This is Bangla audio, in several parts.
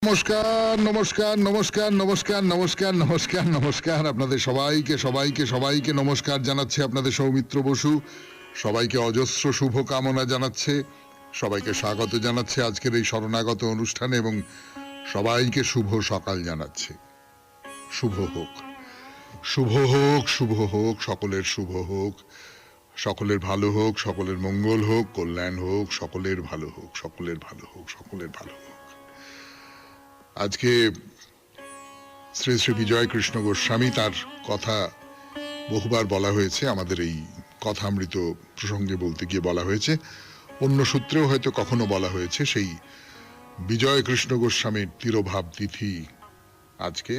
নমস্কার নমস্কার নমস্কার নমস্কার নমস্কার নমস্কার নমস্কার আপনাদের সবাইকে সবাইকে সবাইকে নমস্কার জানাচ্ছে আপনাদের সৌমিত্র বসু। সবাইকে অজস্র শুভকামনা জানাচ্ছে, সবাইকে স্বাগত জানাচ্ছে আজকের এই শরণাগত অনুষ্ঠানে এবং সবাইকে শুভ সকাল জানাচ্ছে। শুভ হোক, শুভ হোক, শুভ হোক, সকলের শুভ হোক, সকলের ভালো হোক, সকলের মঙ্গল হোক, কল্যাণ হোক, সকলের ভালো হোক, সকলের ভালো হোক, সকলের ভালো হোক। আজকে শ্রী শ্রী বিজয় কৃষ্ণ গোস্বামী, তার কথা বহুবার বলা হয়েছে, আমাদের এই কথামৃত প্রসঙ্গে বলতে গিয়ে বলা হয়েছে, অন্য সূত্রেও হয়তো কখনো বলা হয়েছে। সেই বিজয় কৃষ্ণ গোস্বামীর তিরোভাব তিথি আজকে।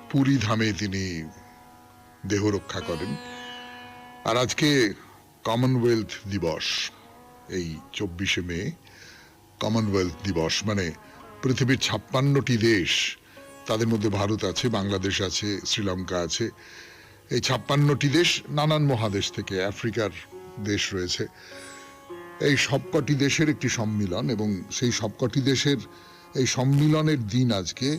পুরী ধামে তিনি দেহ রক্ষা করেন। আর আজকে কমনওয়েলথ দিবস, এই 24শে মে কমনওয়েলথ দিবস, মানে পৃথিবীর 56টি দেশ, তাদের মধ্যে ভারত আছে, বাংলাদেশ আছে, শ্রীলঙ্কা আছে, এই 56টি দেশ নানান মহাদেশ থেকে, আফ্রিকার দেশ রয়েছে, এই সবকটি দেশের একটি সম্মিলন এবং সেই সবকটি দেশের এই সম্মিলনের দিন আজকে।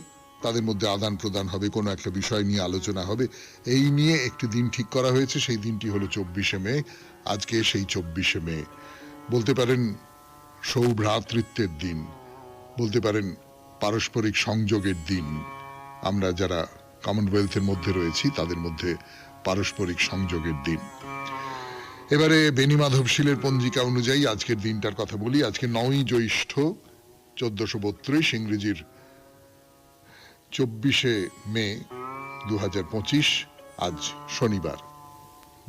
তাদের মধ্যে আদান প্রদান হবে, কোনো একটা বিষয় নিয়ে আলোচনা হবে, এই নিয়ে একটি দিন ঠিক করা হয়েছে। সেই দিনটি হলো 24শে মে। আজকে সেই 24শে মে বলতে পারেন সৌভ্রাতৃত্বের দিন, বলতে পারেন পারস্পরিক সংযোগের দিন। আমরা যারা কমনওয়েলথের মধ্যে রয়েছি তাদের মধ্যে পারস্পরিক সংযোগের দিন। এবারে বেণীমাধব শীলের পঞ্জিকা অনুযায়ী আজকের দিনটার কথা বলি। আজকে 9ই জ্যৈষ্ঠ 1432, ইংরেজির 24শে মে 2025, আজ শনিবার,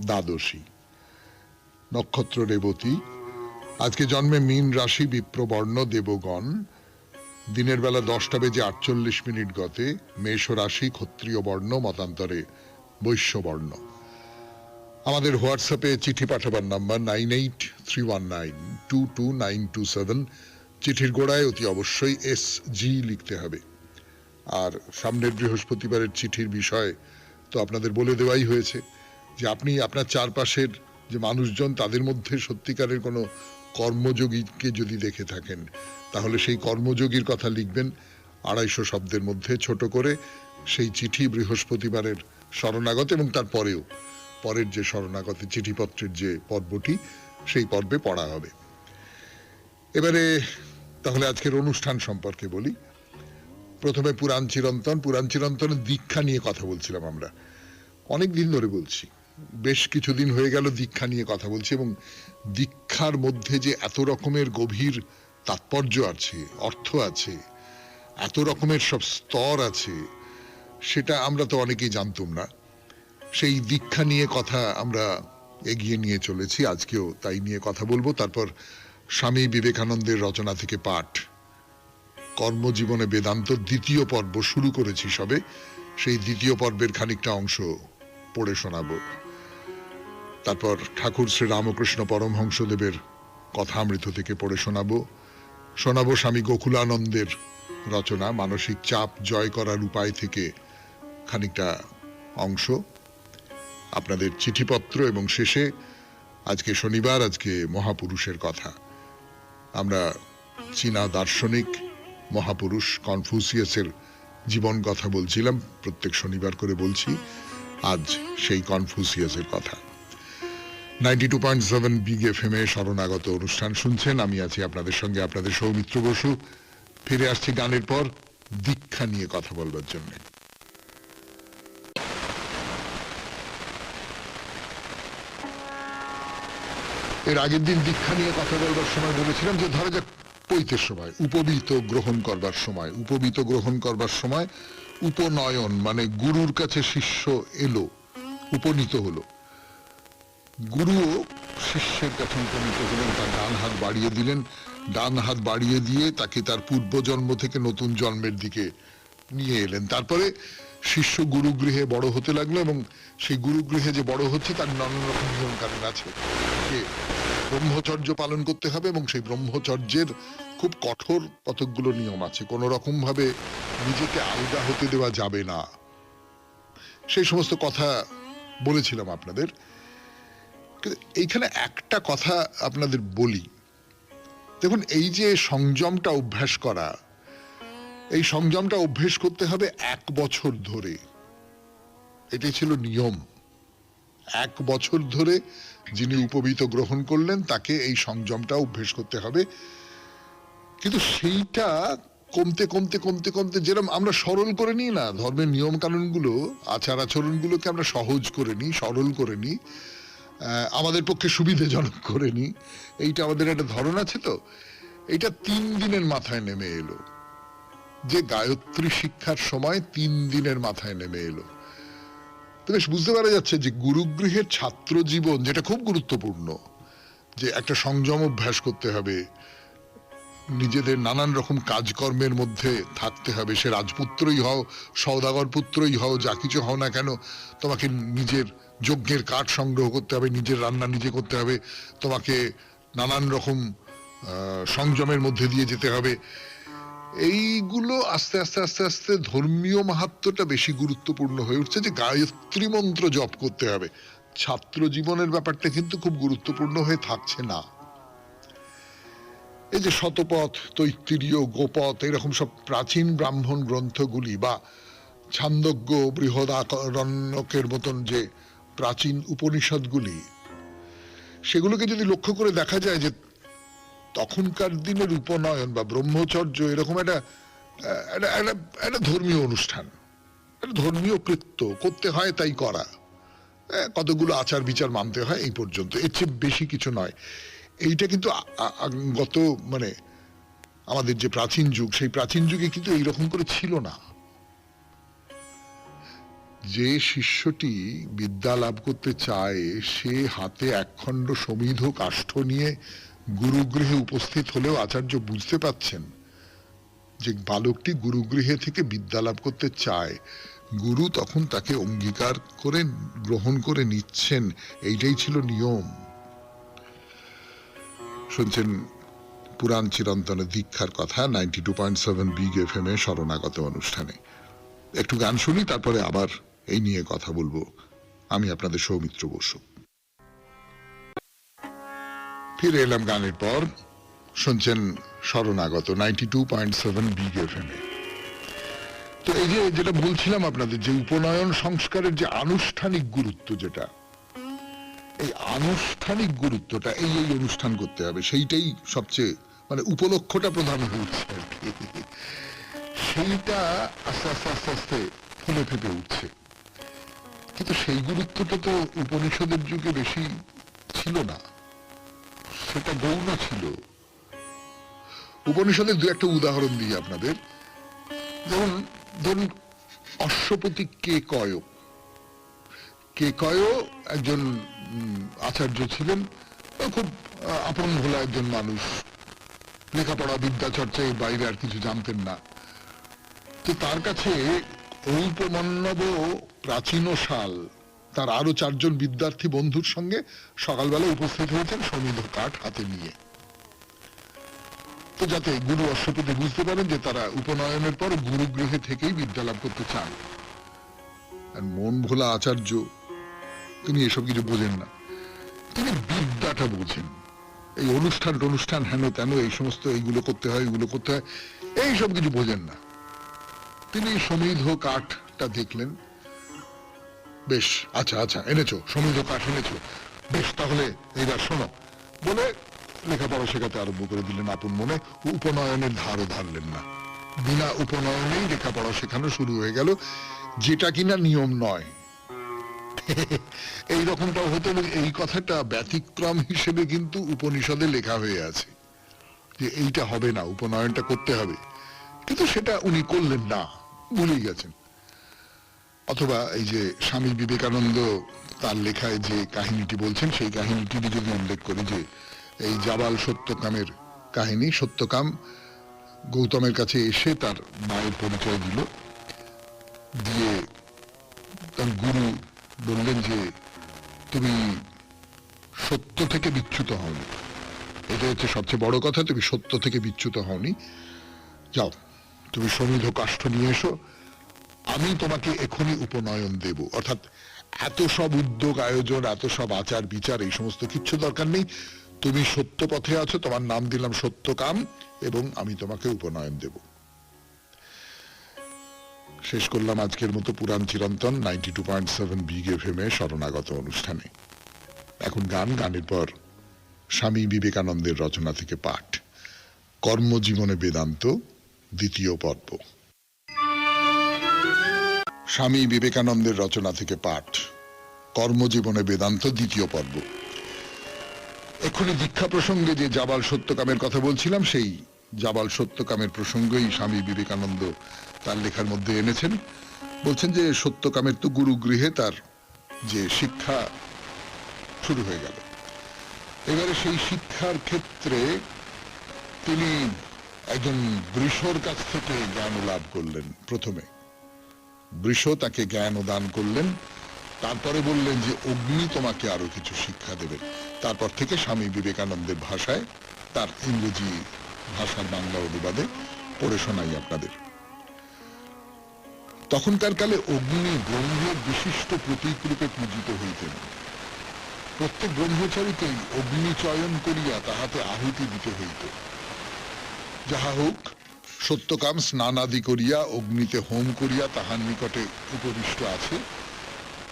দ্বাদশী, নক্ষত্র রেবতী। আজকে জন্মে মীন রাশি, বিপ্রবর্ণ, দেবগণ। দিনের বেলা 10:48 গতে মেষ রাশি, ক্ষত্রিয় বর্ণ, মতান্তরে বৈশ্য বর্ণ। আমাদের হোয়াটসঅ্যাপে চিঠি পাঠাবার নাম্বার 9831922927। চিঠির গোড়ায় অতি অবশ্যই SG লিখতে হবে। আর সামনের বৃহস্পতিবারের চিঠির বিষয় তো আপনাদের বলে দেওয়াই হয়েছে, যে আপনি আপনার চারপাশের যে মানুষজন, তাদের মধ্যে সত্যিকারের কোনো কর্মযোগীকে যদি দেখে থাকেন, তাহলে সেই কর্মযোগীর কথা লিখবেন 250 শব্দের মধ্যে, ছোট করে। সেই চিঠি বৃহস্পতিবারের শরণাগত এবং তার পরেও পরের যে শরণাগত চিঠিপত্রের যে পর্বটি, সেই পর্বে পড়া হবে। এবারে তাহলে আজকের অনুষ্ঠান সম্পর্কে বলি। প্রথমে পুরাণ চিরন্তন। পুরাণ চিরন্তনের দীক্ষা নিয়ে কথা বলছিলাম আমরা, অনেক দিন ধরে বলছি, বেশ কিছুদিন হয়ে গেল দীক্ষা নিয়ে কথা বলছি, এবং দীক্ষার মধ্যে যে এত রকমের গভীর তাৎপর্য আছে, অর্থ আছে, এত রকমের সব স্তর আছে, সেটা আমরা তো অনেকেই জানতাম না। সেই দীক্ষা নিয়ে কথা আমরা এগিয়ে নিয়ে চলেছি, আজকেও তাই নিয়ে কথা বলবো। তারপর স্বামী বিবেকানন্দের রচনা থেকে পাঠ, কর্মজীবনে বেদান্ত, দ্বিতীয় পর্ব শুরু করেছি সবে, সেই দ্বিতীয় পর্বের খানিকটা অংশ পড়ে শোনাবো। তারপর ঠাকুর শ্রী রামকৃষ্ণ পরমহংসদেবের কথামৃত থেকে পড়ে শোনাবো স্বামী গোকুলানন্দের রচনা মানসিক চাপ জয় করার উপায় থেকে খানিকটা অংশ, আপনাদের চিঠিপত্র, এবং শেষে আজকে শনিবার, আজকে মহাপুরুষের কথা। আমরা চীনা দার্শনিক মহাপুরুষ কনফুসিয়াসের জীবন কথা বলছিলাম, প্রত্যেক শনিবার করে বলছি। আজ সেই কনফুসিয়াসের কথা। 92.7 বিগ FM এ শরণাগত অনুষ্ঠান শুনছেন। আমি আছি আপনাদের সঙ্গে, আপনাদের সৌমিত্র বসু। ফিরে আসছি গানের পর দীক্ষা নিয়ে কথা বলবার জন্য। এর আগের দিন দীক্ষা নিয়ে কথা বলবার সময় বলেছিলাম যে ধরা যাক পৈতের সময়, উপবীত গ্রহণ করবার সময়, উপবীত গ্রহণ করবার সময় উপনয়ন, মানে গুরুর কাছে শিষ্য এলো, উপনীত হলো। গুরুও শিষ্যের কাছে উপনীত হলেন, তার ডান হাত বাড়িয়ে দিলেন, ডান হাত বাড়িয়ে দিয়ে তাকে তার পূর্বজন্ম থেকে নতুন জন্মের দিকে নিয়ে এলেন। তারপরে শিষ্য গুরুগৃহে বড় হতে লাগলো, এবং সেই গুরুগৃহে যে বড় হচ্ছে তার নানান রকম নিয়ম কানুন আছে, যে ব্রহ্মচর্য পালন করতে হবে, এবং সেই ব্রহ্মচর্যের খুব কঠোর কতকগুলো নিয়ম আছে, কোন রকম ভাবে নিজেকে আলগা হতে দেওয়া যাবে না। সেই সমস্ত কথা বলেছিলাম আপনাদের। এইখানে একটা কথা আপনাদের বলি, দেখুন, এই যে সংযমটা অভ্যাস করা, এই সংযমটা অভ্যেস করতে হবে 1 বছর ধরে। এটাই ছিল নিয়ম। 1 বছর ধরে যিনি উপবীত গ্রহণ করলেন তাকে এই সংযমটা অভ্যেস করতে হবে। কিন্তু সেইটা কমতে কমতে কমতে কমতে, যেরকম আমরা সরল করে নিই না ধর্মের নিয়ম কানুনগুলো, আচার আচরণগুলোকে আমরা সহজ করে নিই, সরল করে নিই, আমাদের পক্ষে সুবিধাজনক করে নিই, এইটা আমাদের একটা ধরন আছে। তো এইটা 3 দিনের মাথায় নেমে এলো, যে গায়ত্রী শিক্ষার সময় 3 দিনের মাথায় নেমে এলো। তো বেশ বুঝতে পারা যাচ্ছে যে গুরুগৃহের ছাত্র জীবন, যেটা খুব গুরুত্বপূর্ণ, যে একটা সংযম অভ্যাস করতে হবে, নিজেদের নানান রকম কাজকর্মের মধ্যে থাকতে হবে। সে রাজপুত্রই হও, সওদাগর পুত্রই হও, যা কিছু হও না কেন, তোমাকে নিজের যজ্ঞের কাঠ সংগ্রহ করতে হবে, নিজের রান্না নিজে করতে হবে, তোমাকে নানান রকম সংযমের মধ্যে দিয়ে যেতে হবে। এইগুলো আস্তে আস্তে আস্তে আস্তে ধর্মীয় মাহাত্ম্যটা বেশি গুরুত্বপূর্ণ হয়ে উঠছে, যে গায়ত্রী মন্ত্র জপ করতে হবে। ছাত্র জীবনের ব্যাপারটা কিন্তু খুব গুরুত্বপূর্ণ হয়ে থাকছে না। এই যে শতপথ, তৈত্তিরীয়, গোপথ, এরকম সব প্রাচীন ব্রাহ্মণ গ্রন্থগুলি, বা ছান্দোগ্য, বৃহদারণ্যকের মতন যে প্রাচীন উপনিষদগুলি, সেগুলোকে যদি লক্ষ্য করে দেখা যায় যে তখনকার দিনের উপনয়ন বা ব্রহ্মচর্য এরকম একটা ধর্মীয় অনুষ্ঠান, একটা ধর্মীয় কৃত্য, করতে হয় তাই করা, কতগুলো আচার বিচার মানতে হয়, এই পর্যন্ত, এর চেয়ে বেশি কিছু নয়। এইটা কিন্তু গত মানে আমাদের যে প্রাচীন যুগ, সেই প্রাচীন যুগে কিন্তু এইরকম করে ছিল না। যে শিষ্যটি বিদ্যা লাভ করতে চায়, সে হাতে একখণ্ড সমিধ কাষ্ঠ নিয়ে গুরুগৃহে উপস্থিত হলেও আচার্য বুঝতে পাচ্ছেন যে বালকটি গুরুগৃহে থেকে বিদ্যা লাভ করতে চায়। গুরু তখন তাকে অঙ্গীকার করে গ্রহণ করে নিচ্ছেন, এইটাই ছিল নিয়ম। শুনছেন পুরাণ চিরন্তন দীক্ষার কথা 92.7 বিগ FM এ শরণাগত অনুষ্ঠানে। একটু গান শুনি, তারপরে আবার এই নিয়ে কথা বলবো। আমি আপনাদের সৌমিত্র বসু। ফিরে এলাম গানের পর। শুনছেন শরণাগত 92.7 বিগ FM এ। তো এই যে যেটা বলছিলাম আপনাদের, যে উপনয়ন সংস্কারের যে আনুষ্ঠানিক গুরুত্ব, যেটা এই আনুষ্ঠানিক গুরুত্বটা, এই অনুষ্ঠান করতে হবে, সেইটাই সবচেয়ে মানে উপলক্ষটা প্রধান হয়ে উঠছে আর কি। সেইটা আস্তে আস্তে আস্তে আস্তে ফুলে ফেপে উঠছে। কিন্তু সেই গুরুত্বটা তো উপনিষদের যুগে বেশি ছিল না, সেটা গৌণ ছিল। উপনিষদের দু একটা উদাহরণ দিই আপনাদের। যেমন ধরুন অশ্বপতি কেকয়। কেকয় একজন আচার্য ছিলেন, খুব আপন ভোলা একজন মানুষ, লেখাপড়া বিদ্যা চর্চায় বাইরে আর কিছু জানতেন না। তো তার কাছে ঔপমন্যব প্রাচীনশাল তার আরো 4 জন বিদ্যার্থী বন্ধুর সঙ্গে সকালবেলা উপস্থিত হয়েছেন সমিধ কাঠ হাতে নিয়ে। তো যাতে গুরু অশ্বপতি বুঝতে পারেন যে তারা উপনয়নের পর গুরুগৃহে থেকেই বিদ্যা লাভ করতে চান। আর মন ভোলা আচার্য, তিনি এসব কিছু বোঝেন না, তিনি বিদ্যাটা বোঝেন। এই অনুষ্ঠান হেন তেন, এই সমস্ত এইগুলো করতে হয়, এইগুলো করতে হয়, এইসব কিছু বোঝেন না। তিনি সমিধ কাঠটা দেখলেন, বেশ, আচ্ছা আচ্ছা এনেছো, সমিধ কাঠ এনেছো, বেশ, তাহলে এইবার শোনো বলে লেখাপড়া শেখাতে আরম্ভ করে দিলেন আপন মনে। উপনয়নের ধারও ধারলেন না, বিনা উপনয়নেই লেখাপড়া শেখানো শুরু হয়ে গেল, যেটা কিনা নিয়ম নয়। এই রকমটাও হতে, এই কথাটা ব্যতিক্রম হিসেবে কিন্তু উপনিষদে লেখা হয়ে আছে যে এইটা হবে না, উপনয়নটা করতে হবে, কিন্তু সেটা উনি করলেন না, ভুলেই গেছেন। অথবা এই যে স্বামী বিবেকানন্দ তার লেখায় যে কাহিনীটি বলছেন, সেই কাহিনীটি যদি উল্লেখ করি, যে এই জাবাল সত্যকামের কাহিনী। সত্যকাম গৌতমের কাছে এসে তার মায়ের পরিচয় দিল, দিয়ে তার গুরু বললেন যে তুমি সত্য থেকে বিচ্যুত হওনি, এটা হচ্ছে সবচেয়ে বড় কথা, তুমি সত্য থেকে বিচ্যুত হওনি, যাও তুমি সমিধ কাষ্ঠ নিয়ে এসো, আমি তোমাকে এখনই উপনয়ন দেব। অর্থাৎ এত সব উদ্যোগ আয়োজন, এত সব আচার বিচার, এই সমস্ত কিচ্ছু দরকার নেই, তুমি সত্য পথে আছো, তোমার নাম দিলাম সত্যকাম, এবং আমি তোমাকে উপনয়ন দেব। শেষ করলাম আজকের মতো পুরাণ চিরন্তন 92.7 বিগ এফএম এ শরণাগত অনুষ্ঠানে। এখন গানের পর স্বামী বিবেকানন্দের রচনা থেকে পাঠ, কর্মজীবনে বেদান্ত, দ্বিতীয় পর্ব। স্বামী বিবেকানন্দের রচনা থেকে পাঠ, কর্মজীবনে বেদান্ত, দ্বিতীয় পর্ব। এক্ষুনি দীক্ষা প্রসঙ্গে যে জাবাল সত্যকামের কথা বলছিলাম, সেই জাবাল সত্যকামের প্রসঙ্গই স্বামী বিবেকানন্দ তার লেখার মধ্যে এনেছেন। বলছেন যে সত্যকামের তো গুরুগৃহে তার যে শিক্ষা শুরু হয়ে গেল, এবারে সেই শিক্ষার ক্ষেত্রে তিনি একজন বৃষর কাছ থেকে জ্ঞান লাভ করলেন। প্রথমে বৃষ তাকে জ্ঞান দান করলেন, তারপরে বললেন যে অগ্নি তোমাকে আরো কিছু শিক্ষা দেবেন। তারপর থেকে স্বামী বিবেকানন্দের ভাষায় তার ইংরেজি ভাষার বাংলা অনুবাদে পড়ে শোনাই আপনাদের। তখনকার কালে অগ্নি ব্রহ্মের বিশিষ্ট প্রতীক রূপে পূজিত হইতেন। প্রত্যেক ব্রহ্মচারীকেই অগ্নি চয়ন করিয়া তাহাতে আহুতি দিতে হইত। যাহা হোক, সত্যকাম স্নানাদি করিয়া অগ্নিতে হোম করিয়া তাহার নিকটে উপবিষ্ট আছে।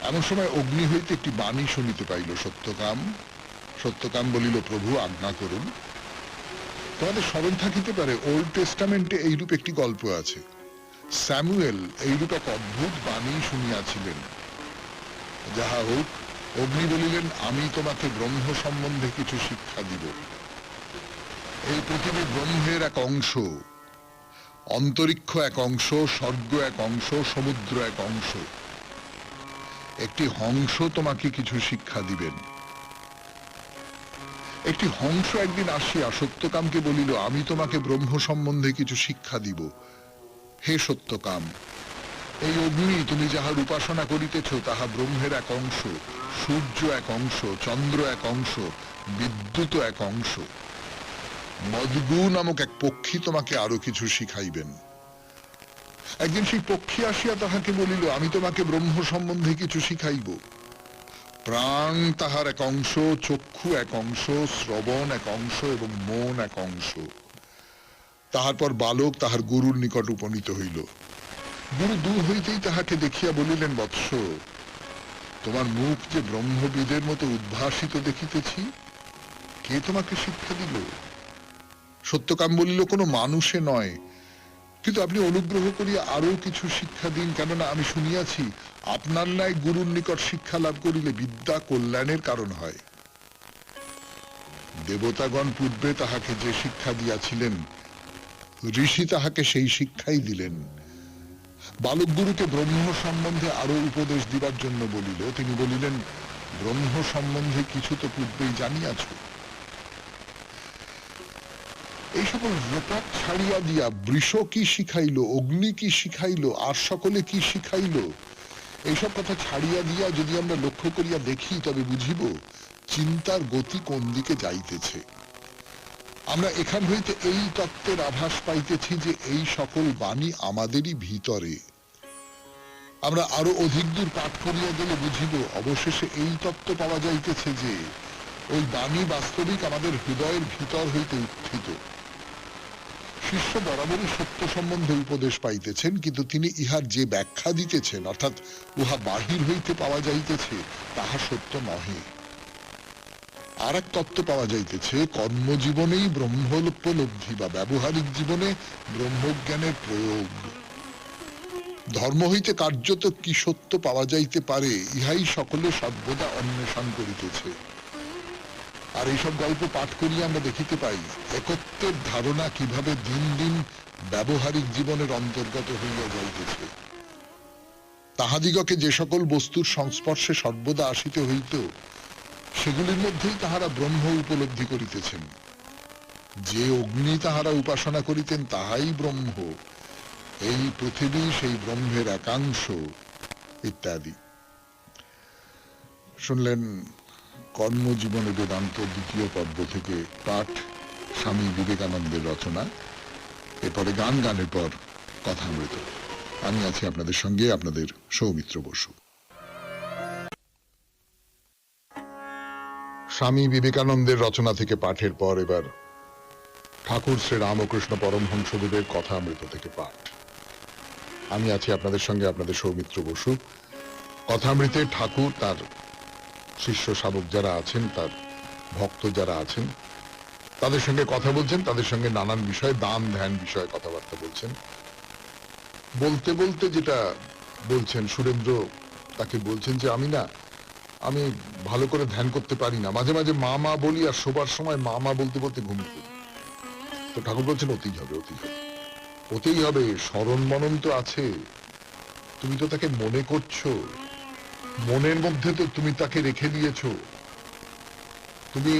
এমন সময় অগ্নি হইতে একটি বাণী শুনিতে পাইল। সত্যকাম বলিল, প্রভু আজ্ঞা করুন। তোমাদের স্মরণ থাকিতে পারে, ওল্ড টেস্টামেন্টে এইরূপ একটি গল্প আছে। স্যামুয়েল এইরূপ এক অদ্ভুত বাণী শুনিয়াছিলেন। যাহা হোক, অগ্নি বলিলেন, আমি তোমাকে ব্রহ্ম সম্বন্ধে কিছু শিক্ষা দিব। এই পৃথিবী ব্রহ্মের এক অংশ, অন্তরিক্ষ এক অংশ, স্বর্গ এক অংশ, সমুদ্র এক অংশ। একটি হংস তোমাকে কিছু শিক্ষা দিবেন। একটি হংস একদিন আসিয়া সত্যকামকে বলিল, আমি তোমাকে ব্রহ্ম সম্বন্ধে কিছু শিক্ষা দিব। হে সত্যকাম, এই অগ্নি তুমি যাহার উপাসনা করিতেছ তাহা ব্রহ্মের এক অংশ, সূর্য এক অংশ, চন্দ্র এক অংশ, বিদ্যুৎ এক অংশ। মদগু নামক এক পক্ষী তোমাকে আরো কিছু শিখাইবেন। একদিন সেই পক্ষী আসিয়া তাহাকে বলিল, আমি তোমাকে ব্রহ্ম সম্বন্ধে কিছু শিখাইব। প্রাণ তাহার এক অংশ, চক্ষু এক অংশ, শ্রবণ এক অংশ এবং মন এক অংশ। তাহার পর বালক তাহার গুরুর নিকট উপনীত হইল। গুরু দূর হইতেই তাহাকে দেখিয়া বলিলেন, বৎস, তোমার মুখ যে ব্রহ্মবিদের মতো উদ্ভাসিত দেখিতেছি, কে তোমাকে শিক্ষা দিল? সত্যকাম বলিল, কোনো মানুষে নয়, কিন্তু আপনি অনুগ্রহ করিয়া আরো কিছু শিক্ষা দিন, কেননা আমি শুনিয়াছি আপনার ন্যায় গুরুর নিকট শিক্ষা লাভ করিলে বিদ্যা কল্যাণের কারণ হয়। দেবতাগণ পূর্বে তাহাকে যে শিক্ষা দিয়াছিলেন, ঋষি তাহাকে সেই শিক্ষাই দিলেন। বালক গুরুকে ব্রহ্ম সম্বন্ধে আরো উপদেশ দিবার জন্য বলিল। তিনি বলিলেন, ব্রহ্ম সম্বন্ধে কিছু তো পূর্বেই জানিয়াছ। এই সকল রেকর্ড ছাড়িয়া দিয়া বৃষ কি শিখাইল, অগ্নি কি শিখাইল, আর সকলে কি শিখাইল, এইসব কথা ছাড়িয়া দিয়া যদি আমরা লক্ষ্য করিয়া দেখি, তবে বুঝিব চিন্তার গতি কোন দিকে যাইতেছে। আমরা এখান হইতে এই তত্ত্বের আভাস পাইতেছি যে এই সকল বাণী আমাদেরই ভিতরে। আমরা আরো অধিক দূর পাঠ করিয়া গেলে বুঝিব অবশেষে এই তত্ত্ব পাওয়া যাইতেছে যে ওই বাণী বাস্তবিক আমাদের হৃদয়ের ভিতর হইতে উত্থিত। শিষ্য বরাবরই সত্য সম্বন্ধে উপদেশ পাইতেছেন, কিন্তু তিনি ইহার যে ব্যাখ্যা দিতেছেন, অর্থাৎ উহা বাহির হইতে পাওয়া যাইতেছে, তাহা সত্য নহে। আর এক তত্ত্ব পাওয়া যাইতেছে, কর্মজীবনেই ব্রহ্মোপলব্ধি বা ব্যবহারিক জীবনে ব্রহ্মজ্ঞানের প্রয়োগ। ধর্ম হইতে কার্যত কি সত্য পাওয়া যাইতে পারে, ইহাই সকলে সর্বদা অন্বেষণ করিতেছে। আর এইসব গল্প পাঠ করিয়া আমরা দেখিতে পাই একত্বের ধারণা কিভাবে দিন দিন ব্যবহারিক জীবনের অন্তর্গত হইয়া যাইতেছে। তাহাদিগকে যে সকল বস্তুর সংস্পর্শে সর্বদা আসিতে হইত, সেগুলির মধ্যেই তাহারা ব্রহ্ম উপলব্ধি করিতেছেন। যে অগ্নি তাহারা উপাসনা করিতেন, তাহাই ব্রহ্ম। এই পৃথিবী সেই ব্রহ্মের একাংশ, ইত্যাদি। শুনলেন কর্মজীবনে বেদান্ত দ্বিতীয় পর্ব থেকে পাঠ, স্বামী বিবেকানন্দের রচনা। এরপরে গানের পর কথামৃত। আমি আছি আপনাদের সঙ্গে, আপনাদের সৌমিত্র বসু। স্বামী বিবেকানন্দের রচনা থেকে পাঠের পর এবার ঠাকুর শ্রী রামকৃষ্ণ পরমহংসদেবের কথামৃত থেকে পাঠ। আমি আছি আপনাদের সঙ্গে, আপনাদের সৌমিত্র বসু। কথামৃতে ঠাকুর তার শিষ্য শাবক যারা আছেন, তার ভক্ত যারা আছেন, তাদের সঙ্গে কথা বলছেন, তাদের সঙ্গে নানান বিষয়ে, দান ধ্যান বিষয়ে কথাবার্তা বলছেন। বলতে বলতে যেটা বলছেন, সুরেন্দ্র তাকে বলছেন যে আমি ভালো করে ধ্যান করতে পারি না, মাঝে মাঝে মা মা বলি, আর শোবার সময় মা মা বলতে বলতে ঘুমিয়ে পড়ি। তো ঠাকুর বলছেন ওতেই হবে, ওতেই হবে, ওতেই হবে, স্মরণ মনন তো আছে, তুমি তো তাকে মনে করছো, মনের মধ্যে তো তুমি তাকে রেখে দিয়েছো। তুমি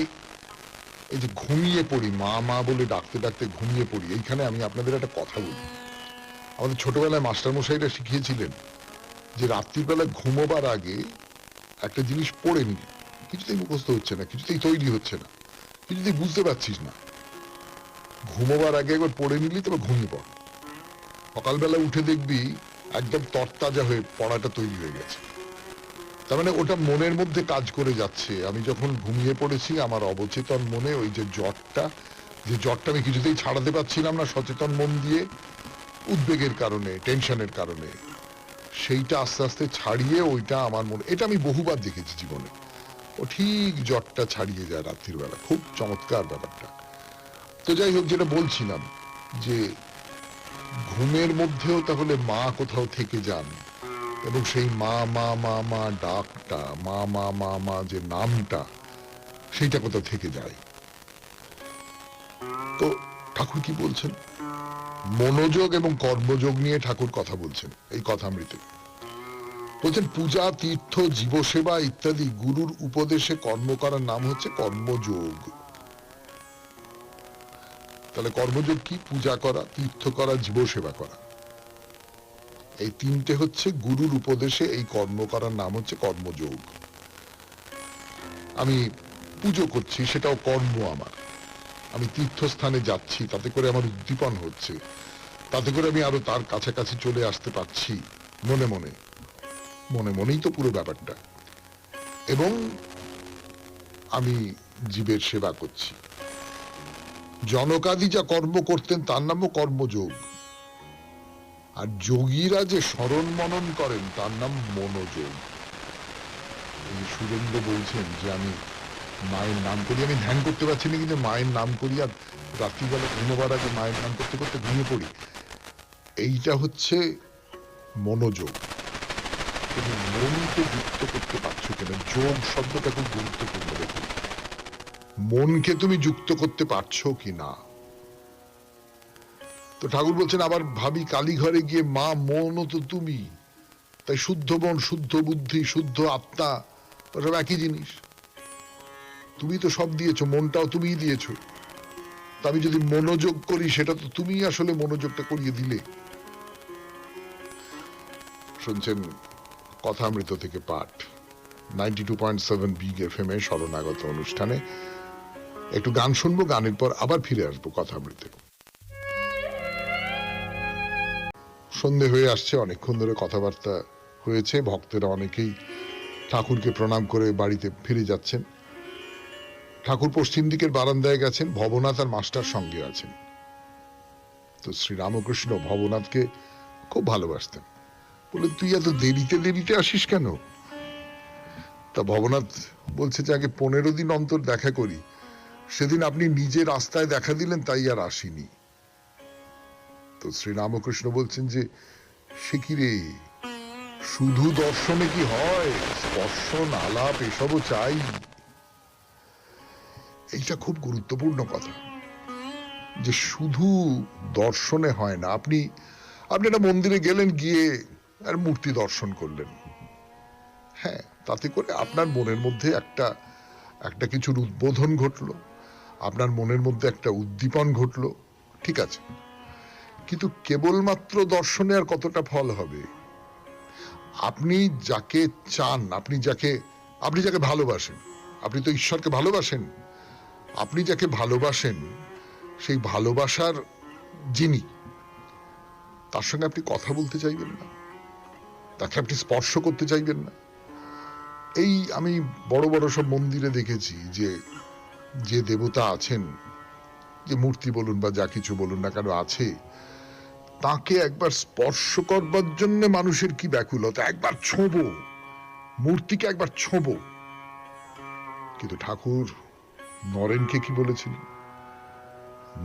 এই যে ঘুমিয়ে পড়ি, মা মা বলে ডাকতে ডাকতে ঘুমিয়ে পড়ি, এইখানে আমি আপনাদের একটা কথা বলি। আমাদের ছোটবেলায় মাস্টারমশাইরা শিখিয়েছিলেন যে রাত্রিবেলা ঘুমোবার আগে একটা জিনিস পড়ে নিবি, কিছুতেই মুখস্থ হচ্ছে না, কিছুতেই তৈরি হচ্ছে না, কিছুতেই বুঝতে পারছিস না, ঘুমোবার আগে একবার পড়ে নিলি তবে ঘুমিয়ে পড়, সকালবেলা উঠে দেখবি একদম তরতাজা হয়ে পড়াটা তৈরি হয়ে গেছে। তার মানে ওটা মনের মধ্যে কাজ করে যাচ্ছে। আমি যখন ঘুমিয়ে পড়েছি, আমার অবচেতন মনে ওই যে জটটা আমি কিছুতেই ছাড়াতে পারছিলাম না সচেতন মন দিয়ে, উদ্বেগের কারণে, টেনশনের কারণে, সেইটা আস্তে আস্তে ছাড়িয়ে ওইটা আমার মনে, এটা আমি বহুবার দেখেছি জীবনে, ও ঠিক জটটা ছাড়িয়ে যায় রাত্রির বেলা, খুব চমৎকার ব্যাপারটা। তো যাই হোক, যেটা বলছিলাম যে ঘুমের মধ্যেও তাহলে মা কোথাও থেকে যান, এবং সেই মা মা মা মা ডাকটা, মা মা মা মা যে নামটা, সেইটা কোথাও থেকে যায়। তো ঠাকুর কি বলছেন? মনোযোগ এবং কর্মযোগ নিয়ে ঠাকুর কথা বলছেন এই কথামৃতে। বলছেন পূজা, তীর্থ, জীবসেবা ইত্যাদি গুরুর উপদেশে কর্ম করার নাম হচ্ছে কর্মযোগ। তাহলে কর্মযোগ কি? পূজা করা, তীর্থ করা, জীবসেবা করা, এই তিনটে হচ্ছে গুরুর উপদেশে এই কর্ম করার নাম হচ্ছে কর্মযোগ। আমি পুজো করছি, সেটাও কর্ম আমার। আমি তীর্থস্থানে যাচ্ছি, তাতে করে আমার উদ্দীপন হচ্ছে, তাতে করে আমি আরো তার কাছাকাছি চলে আসতে পারছি মনে মনে, মনে মনেই তো পুরো ব্যাপারটা। এবং আমি জীবের সেবা করছি। জনকাদি যা কর্ম করতেন তার নামও কর্মযোগ, আর যোগীরা যে স্মরণ মনন করেন তার নাম মনোযোগ। সুরেন্দ্র বলছেন যে আমি মায়ের নাম করি, আমি ধ্যান করতে পারছি না, কিন্তু মায়ের নাম করি, আর রাত্রিবেলা ঘুমোবার আগে মায়ের নাম করতে করতে ঘুমিয়ে পড়ি, এইটা হচ্ছে মনোযোগ। তুমি মনকে যুক্ত করতে পারছো কিনা, যোগ শব্দটা খুব গুরুত্বপূর্ণ। দেখুন, মনকে তুমি যুক্ত করতে পারছো কিনা। তো ঠাকুর বলছেন আবার ভাবি কালীঘরে গিয়ে, মা মনও তো তুমি, তাই শুদ্ধ মন, শুদ্ধ বুদ্ধি, শুদ্ধ আত্মা, সব একই জিনিস। তুমি তো সব দিয়েছো, মনটাও তুমিই দিয়েছো, তা আমি যদি মনোযোগ করি, সেটা তো তুমি আসলে মনোযোগটা করিয়ে দিলে। শুনছেন কথামৃত থেকে পাঠ, 92.7 বিগ এফএম এ শরণাগত অনুষ্ঠানে। একটু গান শুনবো, গানের পর আবার ফিরে আসবো কথামৃতে। সন্ধে হয়ে আসছে, অনেকক্ষণ ধরে কথাবার্তা হয়েছে, ভক্তেরা অনেকেই ঠাকুরকে প্রণাম করে বাড়িতে ফিরে যাচ্ছেন। ঠাকুর পশ্চিম দিকের বারান্দায় গেছেন, ভবনাথ আর মাস্টার সঙ্গে আছেন। তো শ্রীরামকৃষ্ণ ভবনাথকে খুব ভালোবাসতেন, বলে তুই এত দেরিতে দেরিতে আসিস কেন? তা ভবনাথ বলছে যে আগে 15 দিন অন্তর দেখা করি, সেদিন আপনি নিজে রাস্তায় দেখা দিলেন, তাই আর আসিনি। তো শ্রীরামকৃষ্ণ বলছেন যে সে কি রে, শুধু দর্শনে কি হয়, স্পর্শন আলাপ এসবও চাই। এইটা খুব গুরুত্বপূর্ণ কথা, যে শুধু দর্শনে হয় না। আপনি একটা মন্দিরে গেলেন, গিয়ে আর মূর্তি দর্শন করলেন, হ্যাঁ, তাতে করে আপনার মনের মধ্যে একটা কিছুর উদ্বোধন ঘটলো, আপনার মনের মধ্যে একটা উদ্দীপন ঘটলো, ঠিক আছে। কিন্তু কেবলমাত্র দর্শনে আর কতটা ফল হবে? আপনি যাকে চান, আপনি যাকে ভালোবাসেন, আপনি তো ঈশ্বরকে ভালোবাসেন, আপনি যাকে ভালোবাসেন, সেই ভালোবাসার যিনি, তার সঙ্গে আপনি কথা বলতে চাইবেন না, তাকে আপনি স্পর্শ করতে চাইবেন না। এই আমি বড় বড় সব মন্দিরে দেখেছি যে দেবতা আছেন, যে মূর্তি বলুন বা যা কিছু বলুন না কেন আছে, তাকে একবার স্পর্শ করবার জন্য মানুষের কি ব্যাকুলতা, একবার ছোঁবো, মূর্তিকে একবার ছোঁবো। কিন্তু ঠাকুর নরেনকে কি বলেছিলেন?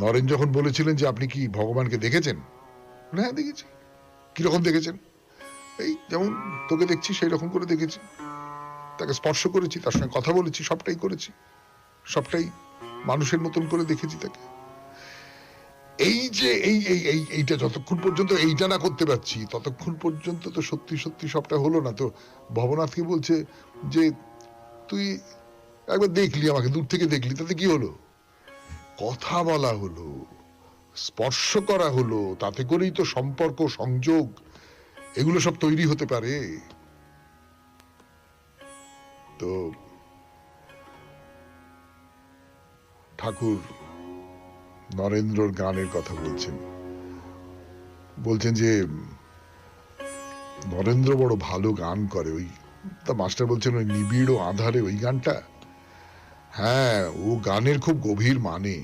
নরেন যখন বলেছিলেন যে আপনি কি ভগবানকে দেখেছেন? হ্যাঁ দেখেছি। কিরকম দেখেছেন? এই যেমন তোকে দেখছি সেই রকম করে দেখেছি, তাকে স্পর্শ করেছি, তার সঙ্গে কথা বলেছি, সবটাই করেছি, সবটাই মানুষের মতন করে দেখেছি তাকে। এই যে এইটা যতক্ষণ পর্যন্ত এইটা না করতে পারছি ততক্ষণ পর্যন্ত তো সত্যি সত্যি সবটা হলো না। তো ভবনাথকে বলছে যে তুই একবার দেখলি, আমাকে দূর থেকে দেখলি, তাতে কি হলো? কথা বলা হলো, স্পর্শ করা হলো, তাতে করেই তো সম্পর্ক, সংযোগ এগুলো সব তৈরি হতে পারে। তো ঠাকুর নরেন্দ্রর গানের কথা বলছেন যে নরেন্দ্র বড় ভালো গান করে। ওই তা মাস্টার বলছেন ওই নিবিড় আঁধারে ওই গানটা, হ্যাঁ ও গানের খুব গভীর মানে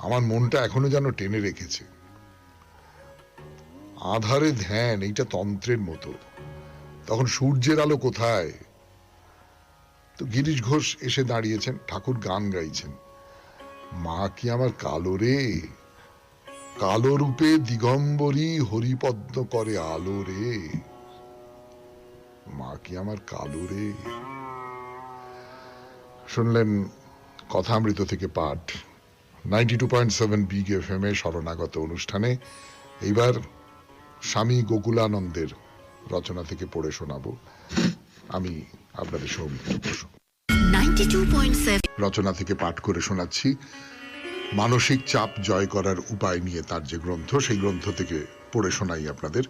আমার মনটা এখনো যেন টেনে রেখেছে। আধারে ধ্যান, এইটা তন্ত্রের মতো। তখন সূর্যের আলো কোথায়? তো গিরিশ ঘোষ এসে দাঁড়িয়েছেন, ঠাকুর গান গাইছেন, মা কি আমার কালো রে, কালো রূপে দিগম্বরী হরিপদ্ম করে আলো রে, মা কি আমার কালো রে। শুনলেন কথামৃত থেকে পাঠ 92.7 বিগ এফএম এ শরণাগত অনুষ্ঠানে। এইবার স্বামী গোকুলানন্দের রচনা থেকে পড়ে শোনাবো আমি আপনাদের সৌমিত্র বসু। 92.7 রচনা থেকে পাঠ করে শোনাচ্ছি মানসিক চাপ জয় করার উপায় নিয়ে তার যে গ্রন্থ, সেই গ্রন্থ থেকে পড়ে শোনাই আপনাদের।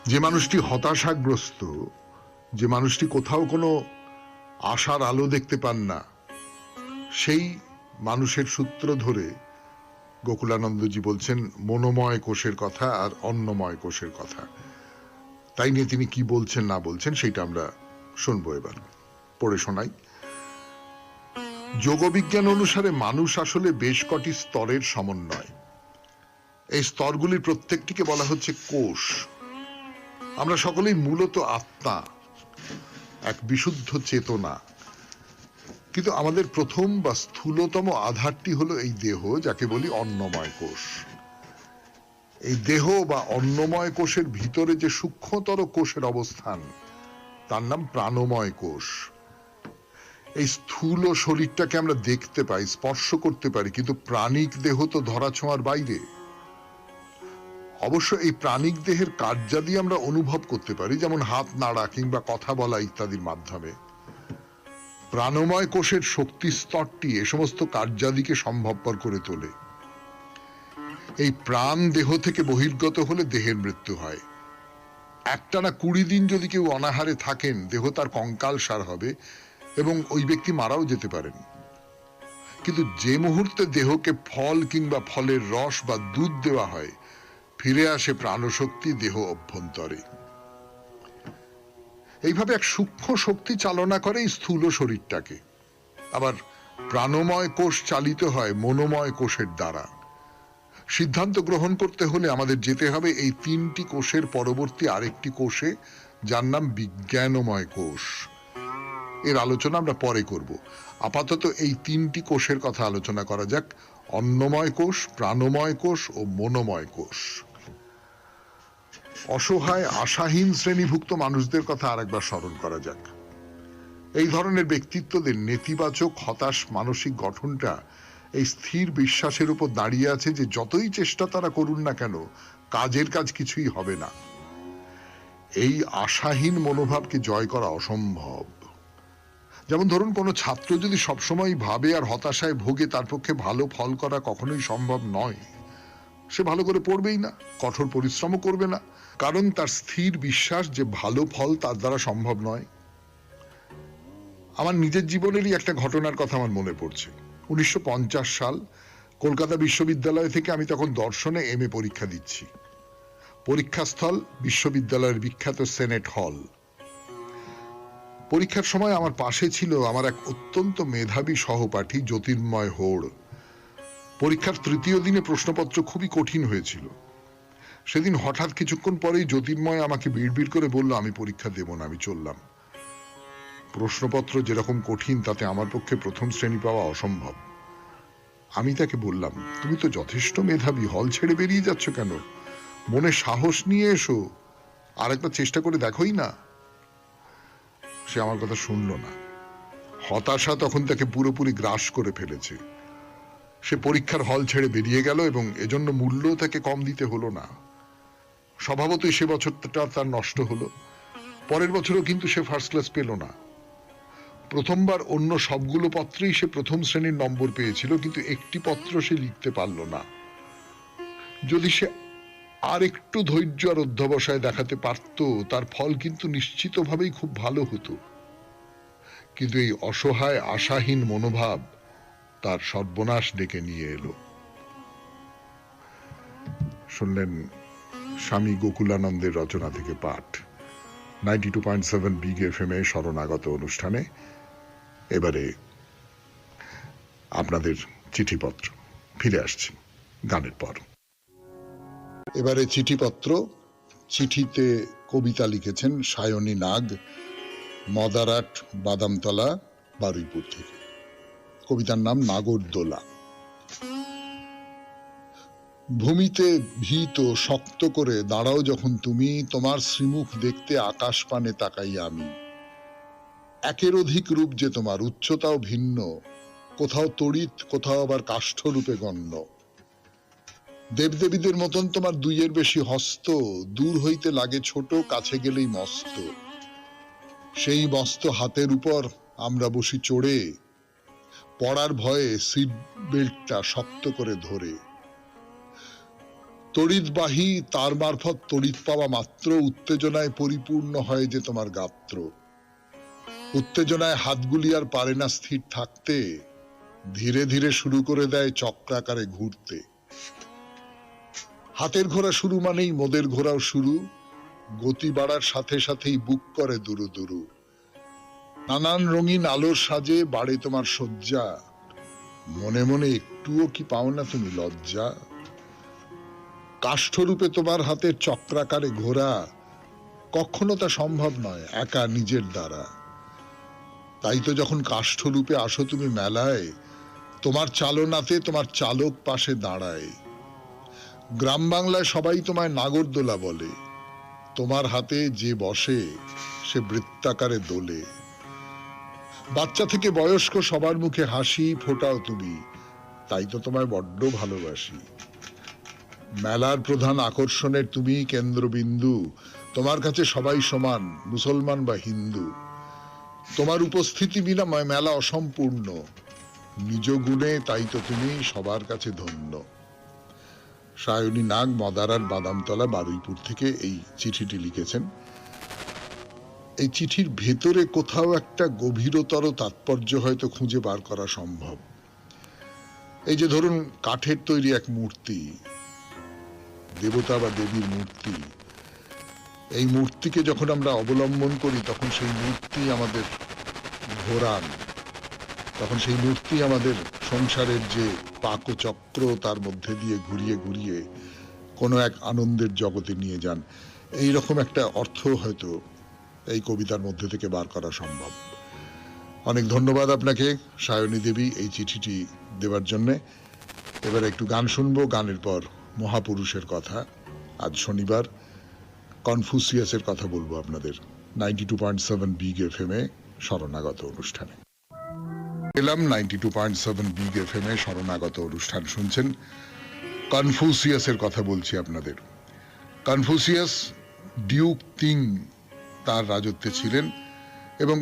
যে মানুষটি হতাশাগ্রস্ত, যে মানুষটি কোথাও কোনো আশার আলো দেখতে পান না, সেই মানুষের সূত্র ধরে গোকুলানন্দজি বলছেন মনোময় কোষের কথা আর অন্নময় কোষের কথা। তাই নিয়ে তিনি কি বলছেন না বলছেন সেটা আমরা শুনবো। এবার পড়ে শোনাই। যোগবিজ্ঞান অনুসারে মানুষ আসলে বেশ কটি স্তরের সমন্বয়। এই স্তরগুলির প্রত্যেকটিকে বলা হচ্ছে কোষ। আমরা সকলেই মূলত আত্মা, এক বিশুদ্ধ চেতনা। কিন্তু আমাদের প্রথম বা স্থূলতম আধারটি হলো এই দেহ, যাকে বলি অন্নময় কোষ। এই দেহ বা অন্নময় কোষের ভিতরে যে সূক্ষ্মতর কোষের অবস্থান, তার নাম প্রাণময় কোষ। এই স্থূল শরীরটাকে আমরা দেখতে পাই, স্পর্শ করতে পারি, কিন্তু প্রাণিক দেহ তো ধরাছোঁয়ার বাইরে। অবশ্য এই প্রাণিক দেহের কার্যাদি আমরা অনুভব করতে পারি, যেমন হাত নাড়া কিংবা কথা বলা ইত্যাদির মাধ্যমে। প্রাণময় কোষের শক্তি স্তরটি এ সমস্ত কার্যাদিকে সম্ভবপর করে তোলে। এই প্রাণ দেহ থেকে বহির্গত হলে দেহের মৃত্যু হয়। একটানা 20 দিন যদি কেউ অনাহারে থাকেন, দেহ তার কঙ্কালসার হবে এবং ওই ব্যক্তি মারাও যেতে পারেন। কিন্তু যে মুহূর্তে দেহকে ফল কিংবা ফলের রস বা দুধ দেওয়া হয়, ফিরে আসে প্রাণশক্তি দেহ অভ্যন্তরে। এইভাবে এক সূক্ষ্ম শক্তি চালনা করে এই স্থূল শরীরটাকে। আবার প্রাণময় কোষ চালিত হয় মনোময় কোষের দ্বারা। সিদ্ধান্ত গ্রহণ করতে হলে আমাদের যেতে হবে এই 3টি কোষের পরবর্তী আরেকটি কোষে, যার নাম বিজ্ঞানময় কোষ। এর আলোচনা আমরা পরে করব। আপাতত এই 3টি কোষের কথা আলোচনা করা যাক, অন্নময় কোষ, প্রাণময় কোষ ও মনোময় কোষ। অসহায় আশাহীন শ্রেণীভুক্ত মানুষদের কথা আরেকবার স্মরণ করা যাক। এই ধরনের ব্যক্তিত্বদের নেতিবাচক হতাশ মানসিক গঠনটা এই স্থির বিশ্বাসের উপর দাঁড়িয়ে আছে যে যতই চেষ্টা তারা করুন না কেন, কাজের কাজ কিছুই হবে না। এই আশাহীন মনোভাবকে জয় করা অসম্ভব। যেমন ধরুন, কোনো ছাত্র যদি সবসময় ভাবে আর হতাশায় ভোগে, তার পক্ষে ভালো ফল করা কখনোই সম্ভব নয়। সে ভালো করে পড়বেই না, কঠোর পরিশ্রমও করবে না, কারণ তার স্থির বিশ্বাস যে ভালো ফল তার দ্বারা সম্ভব নয়। আমার নিজের জীবনেরই একটা ঘটনার কথা আমার মনে পড়ছে। 1950 সাল, কলকাতা বিশ্ববিদ্যালয় থেকে আমি তখন দর্শনে MA পরীক্ষা দিচ্ছি। পরীক্ষাস্থল বিশ্ববিদ্যালয়ের বিখ্যাত সেনেট হল। পরীক্ষার সময় আমার পাশে ছিল আমার এক অত্যন্ত মেধাবী সহপাঠী জ্যোতির্ময় হোড়। পরীক্ষার 3য় দিনে প্রশ্নপত্র খুবই কঠিন হয়েছিল। সেদিন হঠাৎ কিছুক্ষণ পরেই জ্যোতির্ময় আমাকে বিড়বিড় করে বলল, আমি পরীক্ষা দেব না, আমি চললাম। প্রশ্নপত্র যেরকম কঠিন, তাতে আমার পক্ষে প্রথম শ্রেণী পাওয়া অসম্ভব। আমি তাকে বললাম, তুমি তো যথেষ্ট মেধাবী, হল ছেড়ে বেরিয়ে যাচ্ছ কেন? মনে সাহস নিয়ে এসো, আরেকবার চেষ্টা করে দেখোই না। সে আমার কথা শুনল না। হতাশা তখন তাকে পুরোপুরি গ্রাস করে ফেলেছে। সে পরীক্ষার হল ছেড়ে বেরিয়ে গেল এবং এজন্য মূল্য তাকে কম দিতে হলো না। স্বভাবতই সে বছরটা তার নষ্ট হলো। পরের বছরও কিন্তু সে ফার্স্ট ক্লাস পেল না। প্রথমবার অন্য সবগুলো পত্রেই সে প্রথম শ্রেণীর নম্বর পেয়েছিল, কিন্তু একটি পত্র সে লিখতে পারল না। যদি সে আর একটু ধৈর্য আর অধ্যবসায় দেখাতে পারত, তার ফল কিন্তু নিশ্চিতভাবেই খুব ভালো হতো। কিন্তু এই অসহায় আশাহীন মনোভাব তার সর্বনাশ ডেকে নিয়ে এলো। শুনলেন স্বামী গোকুলানন্দের রচনা থেকে পাঠ 92.7 বিগ এফএম এ শরণাগত অনুষ্ঠানে। এবারে আপনাদের চিঠিপত্র, ফিরে আসছি গানের পর। এবারে চিঠিপত্র। চিঠিতে কবিতা লিখেছেন সায়নী নাগ, মদারাট, বাদামতলা, বারুইপুর থেকে। কবিতার নাম নাগরদোলা। ভূমিতে ভীত শক্ত করে দাঁড়াও যখন তুমি, তোমার শ্রীমুখ দেখতে আকাশ পানে তাকাই আমি। একের অধিক রূপ যে তোমার, উচ্চতাও ভিন্ন, কোথাও তড়িৎ, কোথাও আবার কাষ্ঠ রূপে গণ্য। দেবদেবীদের মতন তোমার দুইয়ের বেশি হস্ত, দূর হইতে লাগে ছোট, কাছে গেলেই মস্ত। সেই মস্ত হাতের উপর আমরা বসি চড়ে, পড়ার ভয়ে সিট বেল্টটা শক্ত করে ধরে। তড়িৎবাহী তার মারফত তড়িৎ পাওয়া মাত্র উত্তেজনায় পরিপূর্ণ হয় যে তোমার গাত্র। উত্তেজনায় হাতগুলি আর পারে না স্থির থাকতে, ধীরে ধীরে শুরু করে দেয় চক্রাকারে ঘুরতে। হাতের ঘোড়া শুরু মানেই মোদের ঘোড়াও শুরু, গতি বাড়ার সাথে সাথেই বুক করে দুরু দুরু। নানান রঙিন আলোর সাজে বাড়ে তোমার শয্যা, মনে মনে একটুও কি পাও না তুমি লজ্জা? কাষ্ঠরূপে তোমার হাতের চক্রাকারে ঘোরা, কখনো তা সম্ভব নয় একা নিজের দ্বারা। তাই তো যখন কাষ্ঠরূপে আসো তুমি মেলায়, তোমার চালনাতে তোমার চালক পাশে দাঁড়ায়। গ্রাম বাংলায় সবাই তোমায় নাগরদোলা বলে, তোমার হাতে যে বসে সে বৃত্তাকারে দোলে। বাচ্চা থেকে বয়স্ক সবার মুখে হাসি ফোটাও তুমি, তাই তো তোমায় বড্ড ভালোবাসি। মেলার প্রধান আকর্ষণের তুমি কেন্দ্রবিন্দু, তোমার কাছে সবাই সমান, মুসলমান বা হিন্দু। তোমার উপস্থিতি বিনা মেলা অসম্পূর্ণ, নিজ গুণে তাই তো তুমি সবার কাছে ধন্য। সায়নী নাগ, মদারার, বাদামতলা, বারুইপুর থেকে এই চিঠিটি লিখেছেন। এই চিঠির ভেতরে কোথাও একটা গভীরতর তাৎপর্য হয়তো খুঁজে বার করা সম্ভব। এই যে ধরুন কাঠের তৈরি এক মূর্তি, দেবতা বা দেবীর মূর্তি, এই মূর্তিকে যখন আমরা অবলম্বন করি তখন সেই মূর্তি আমাদের ঘোরান, তখন সেই মূর্তি আমাদের সংসারের যে পাকচক্র তার মধ্যে দিয়ে ঘুরিয়ে ঘুরিয়ে কোনো এক আনন্দের জগতে নিয়ে যান। এই রকম একটা অর্থ হয়তো এই কবিতার মধ্যে থেকে বার করা সম্ভব। অনেক ধন্যবাদ আপনাকে সায়নী দেবী এই চিঠিটি দেওয়ার জন্যে। এবার একটু গান শুনবো, গানের পর মহাপুরুষের কথা। আজ শনিবার কনফুসিয়াসের কথা বলবো আপনাদের 92.7 বিগ এফএম এ শরণাগত অনুষ্ঠানে। এলাম 92.7 বিগ এফএম এ শরণাগত অনুষ্ঠান শুনছেন। কনফুসিয়াসের কথা বলছি আপনাদের। কনফুসিয়াস ডিউক তিং তার রাজত্বে ছিলেন এবং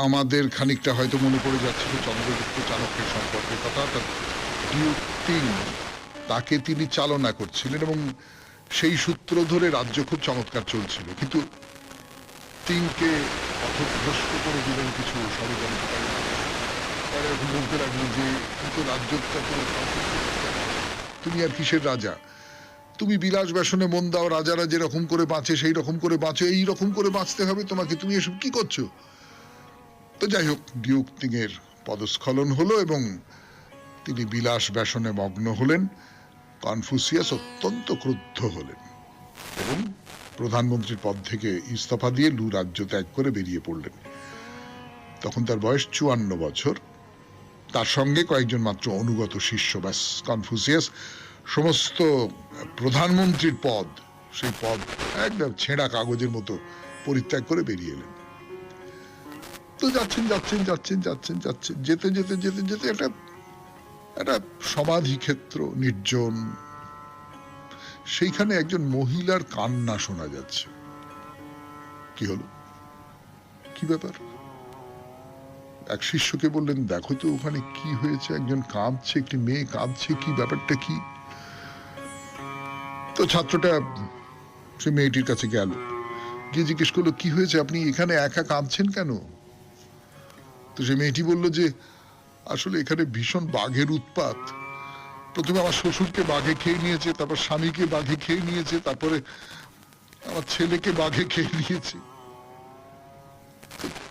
আমাদের খানিকটা হয়তো মনে পড়ে যাচ্ছিল চন্দ্রগুপ্ত চাণক্যের সম্পর্কের কথা। অর্থাৎ ডিউক তিং, তাকে তিনি চালনা করছিলেন এবং সেই সূত্র ধরে রাজ্য খুব চমৎকার চলছিল। কিন্তু তিংকে পথভ্রষ্ট করে দিলেন কিছু ষড়যন্ত্রকারী। তারা এখন বলতে লাগলো যে কিন্তু রাজ্যটা করে তুমি আর কিসের রাজা, তুমি বিলাস ব্যসনে মন দাও, রাজারা যেরকম করে বাঁচে সেই রকম করে বাঁচো, এই রকম করে বাঁচতে হবে তোমাকে, তুমি এসব কি করছো? তো যাই হোক, ডিউক তিং এর পদস্খলন হলো এবং তিনি বিলাস ব্যসনে মগ্ন হলেন। কনফুসিয়াস অত্যন্ত ক্রুদ্ধ হলেন এবং প্রধানমন্ত্রীর পদ থেকে ইস্তফা দিয়ে লু রাজ্য ত্যাগ করে বেরিয়ে পড়লেন। তখন তার বয়স 54 বছর। তার সঙ্গে কয়েকজন মাত্র অনুগত শিষ্য। ব্যাস, কনফুসিয়াস সমস্ত প্রধানমন্ত্রীর পদ, সেই পদ একদম ছেঁড়া কাগজের মতো পরিত্যাগ করে বেরিয়ে এলেন। তো যাচ্ছেন যাচ্ছেন যাচ্ছেন যাচ্ছেন যাচ্ছেন, যেতে যেতে যেতে যেতে একটা সমাধি ক্ষেত্র, নির্জন, সেইখানে একজন মহিলার কান্না শোনা যাচ্ছে। কি হলো, কি ব্যাপার? এক শিষ্যকে বললেন, দেখো তো ওখানে কি হয়েছে, একজন কাঁদছে, একটি মেয়ে কাঁদছে, কি ব্যাপারটা কি? তো ছাত্রটা সে মেয়েটির কাছে গেল, গিয়ে জিজ্ঞেস করলো, কি হয়েছে, আপনি এখানে একা কাঁদছেন কেন? তো সে মেয়েটি বলল যে আসলে এখানে ভীষণ বাঘের উৎপাত। প্রথমে আমার শ্বশুরকে বাঘে খেয়ে নিয়েছে, তারপর স্বামীকে বাঘে খেয়ে নিয়েছে, তারপরে আমার ছেলেকে বাঘে খেয়ে নিয়েছে।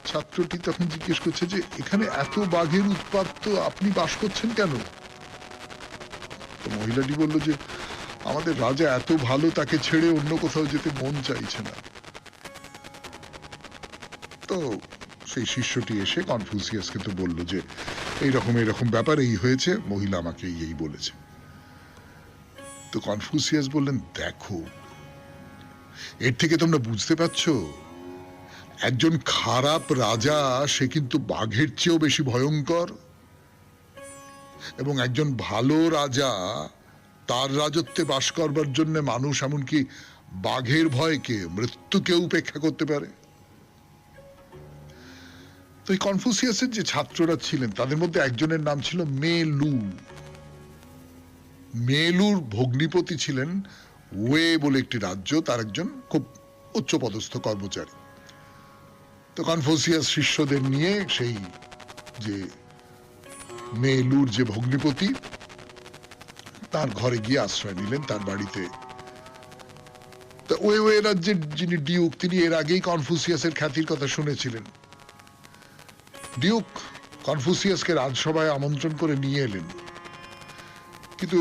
ছাত্রটি তখন জিজ্ঞেস করছে যে এখানে এত বাঘের উৎপাত, তো আপনি বাস করছেন কেন? তো মহিলাটি বলল যে আমাদের রাজা এত ভালো, তাকে ছেড়ে অন্য কোথাও যেতে মন চাইছে না। তো সেই শিষ্যটি এসে কনফুসিয়াসকে তো বলল যে এইরকম এরকম ব্যাপার, এই হয়েছে, মহিলা আমাকে এই বলেছে। তো কনফুসিয়াস বললেন, দেখো, এর থেকে তোমরা বুঝতে পারছো, একজন খারাপ রাজা সে কিন্তু বাঘের চেয়েও বেশি ভয়ঙ্কর, এবং একজন ভালো রাজা, তার রাজত্বে বাস করবার জন্য মানুষ এমনকি বাঘের ভয়কে, মৃত্যুকে উপেক্ষা করতে পারে। তো এই কনফুসিয়াসের যে ছাত্ররা ছিলেন তাদের মধ্যে একজনের নাম ছিল মেলু। মেলুর ভগ্নিপতি ছিলেন ওয়ে বলে একটি রাজ্য, তার একজন খুব উচ্চপদস্থ কর্মচারী। তো কনফুসিয়াস শিষ্যদের নিয়ে সেই যে মেলুর যে ভগ্নিপতি, তার ঘরে গিয়ে আশ্রয় নিলেন, তার বাড়িতে। তা ওয়ে রাজ্যের যিনি ডিউক, তিনি এর আগেই কনফুসিয়াসের খ্যাতির কথা শুনেছিলেন। ডিউক কনফুসিয়াসকে রাজসভায় আমন্ত্রণ করে নিয়ে এলেন, কিন্তু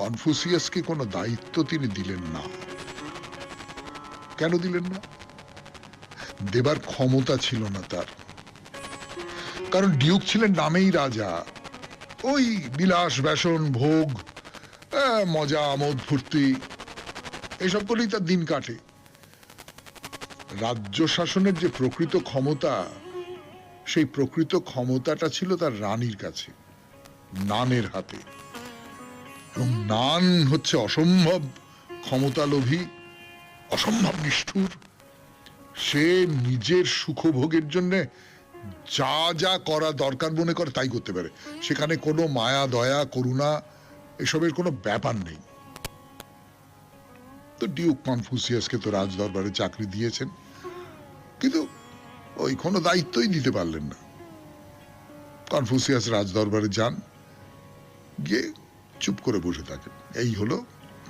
কনফুসিয়াসকে কোনো দায়িত্ব তিনি দিলেন না। কেন দিলেন না? দেবার ক্ষমতা ছিল না তার। কারণ ডিউক ছিলেন নামেই রাজা, ওই বিলাস ব্যাসন ভোগ, মজা আমোদ ফুর্তি, এইসব করেই তার দিন কাটে। রাজ্য শাসনের যে প্রকৃত ক্ষমতা, সেই প্রকৃত ক্ষমতাটা ছিল তার রানীর কাছে, নানের হাতে। এবং নান হচ্ছে অসম্ভব ক্ষমতালোভী, অসম্ভব নিষ্ঠুর। সে নিজের সুখভোগের জন্য যা যা করা দরকার মনে করে তাই করতে পারে, সেখানে কোনো মায়া দয়া করুণা এসবের কোনো ব্যাপার নেই। তো ডিউক কনফুসিয়াসকে তো রাজ দরবারে চাকরি দিয়েছেন, কিন্তু ওই কোনো দায়িত্বই দিতে পারলেন না। কনফুসিয়াস রাজ দরবারে যান, গিয়ে চুপ করে বসে থাকেন, এই হলো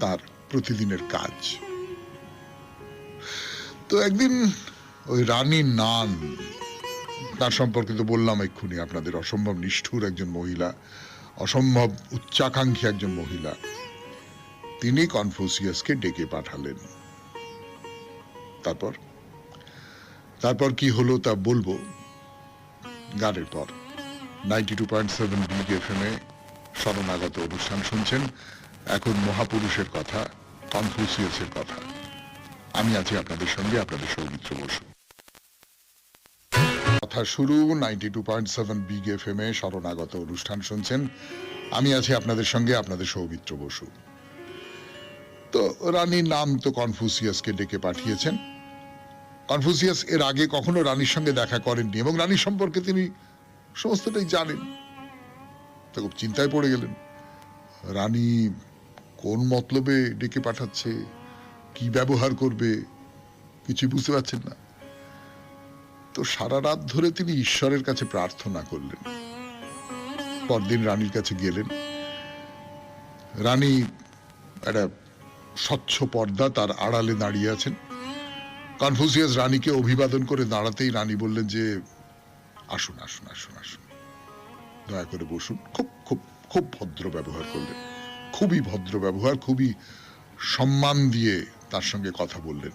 তার প্রতিদিনের কাজ। তো একদিন ওই রানী নান, তার সম্পর্কে তো বললাম এক্ষুনি আপনাদের, অসম্ভব নিষ্ঠুর একজন মহিলা, অসম্ভব উচ্চাকাঙ্ক্ষী একজন মহিলা, তিনি কনফুসিয়াসকে ডেকে পাঠালেন। তারপর কি হলো তা বলবো গানের পর। 92.7 বিগ এফএম এ শরণাগত অনুষ্ঠান শুনছেন। এখন মহাপুরুষের কথা, কনফুসিয়াসের কথা। আমি আছি আপনাদের সঙ্গে, আপনাদের সৌমিত্র বসু। কথা শুরু। 92.7 বিগ এফএম এ শরণাগত অনুষ্ঠান শুনছেন। আমি আছি আপনাদের সঙ্গে, আপনাদের সৌমিত্র বসু। তো রানীর নাম তো কনফুসিয়াসকে ডেকে পাঠিয়েছেন। কনফুসিয়াস এর আগে কখনো রানীর সঙ্গে দেখা করেননি এবং রানীর সম্পর্কে তিনি সমস্তটাই জানেন। তো খুব চিন্তায় পড়ে গেলেন, রানী কোন মতলবে ডেকে পাঠাচ্ছে, কি ব্যবহার করবে, কিছু বুঝতে পারছেন না। তো সারা রাত ধরে তিনি ঈশ্বরের কাছে প্রার্থনা করলেন। পরদিন রানীর কাছে গেলেন। রানী একটা স্বচ্ছ পর্দা, তার আড়ালে দাঁড়িয়ে আছেন। কনফুসিয়াস রানীকে অভিবাদন করে দাঁড়াতেই রানী বললেন যে আসুন আসুন আসুন আসুন, দয়া করে বসুন। খুব খুব খুব ভদ্র ব্যবহার করলেন। খুবই ভদ্র ব্যবহার, খুবই সম্মান দিয়ে তার সঙ্গে কথা বললেন।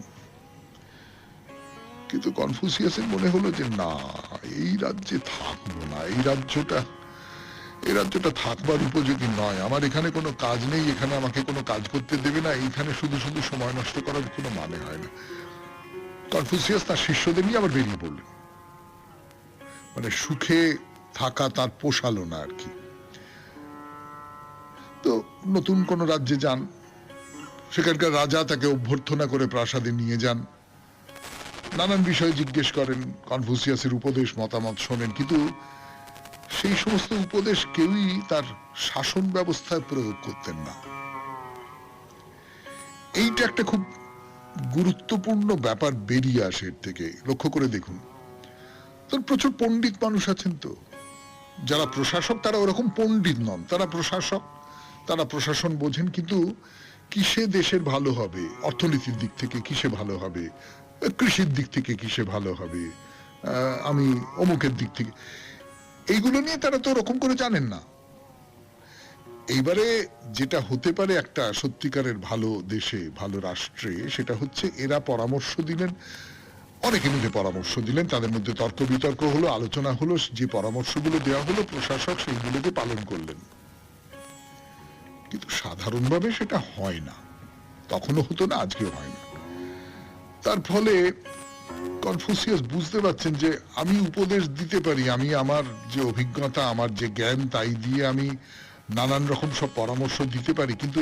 কিন্তু কনফুসিয়াসের মনে হলো যে না, এই রাজ্যে থাকবো না, এই রাজ্যটা থাকবার উপযোগী নয়। আমার এখানে কোনো কাজ নেই, এখানে আমাকে কোনো কাজ করতে দেবে না, এইখানে শুধু শুধু সময় নষ্ট করার কোনো মানে হয় না। কনফুসিয়াস তার শিষ্যদের নিয়ে আবার বেরিয়ে পড়লেন। মানে সুখে থাকা তার পোষালো না আর কি। তো নতুন কোন রাজ্যে যান, সেখানকার রাজা তাকে অভ্যর্থনা করে প্রাসাদে নিয়ে যান, নানান বিষয়ে জিজ্ঞেস করেন, কনফুসিয়াসের উপদেশ মতামত শোনেন, কিন্তু সেই সমস্ত উপদেশ কেউই তার শাসন ব্যবস্থায় প্রয়োগ করতেন না। এইটা একটা খুব গুরুত্বপূর্ণ ব্যাপার বেরিয়ে আসে এর থেকে। লক্ষ্য করে দেখুন, তো প্রচুর পণ্ডিত মানুষ আছেন, তো যারা প্রশাসক তারা ওরকম পণ্ডিত নন, তারা প্রশাসক, তারা প্রশাসন বোঝেন, কিন্তু কিসে দেশের ভালো হবে, অর্থনীতির দিক থেকে কিসে ভালো হবে, কৃষির দিক থেকে কিসে ভালো হবে, আমি অমুকের দিক থেকে, এইগুলো নিয়ে তারা তো ওরকম করে জানেন না। এইবারে যেটা হতে পারে একটা সত্যিকারের ভালো দেশে, ভালো রাষ্ট্রে, সেটা হচ্ছে এরা পরামর্শ দিলেন, অনেকে মিলে পরামর্শ দিলেন, তাদের মধ্যে তর্ক বিতর্ক হলো, আলোচনা হলো, যে পরামর্শগুলো দেওয়া হলো প্রশাসক সেইগুলোকে পালন করলেন। কিন্তু সাধারণভাবে সেটা হয় না, তখনও হতো না, আজকেও হয় না। তার ফলে কনফুসিয়াস বুঝতে পারছেন যে আমি উপদেশ দিতে পারি, আমি আমার যে অভিজ্ঞতা, আমার যে জ্ঞান, তাই দিয়ে আমি নানান রকম সব পরামর্শ দিতে পারি, কিন্তু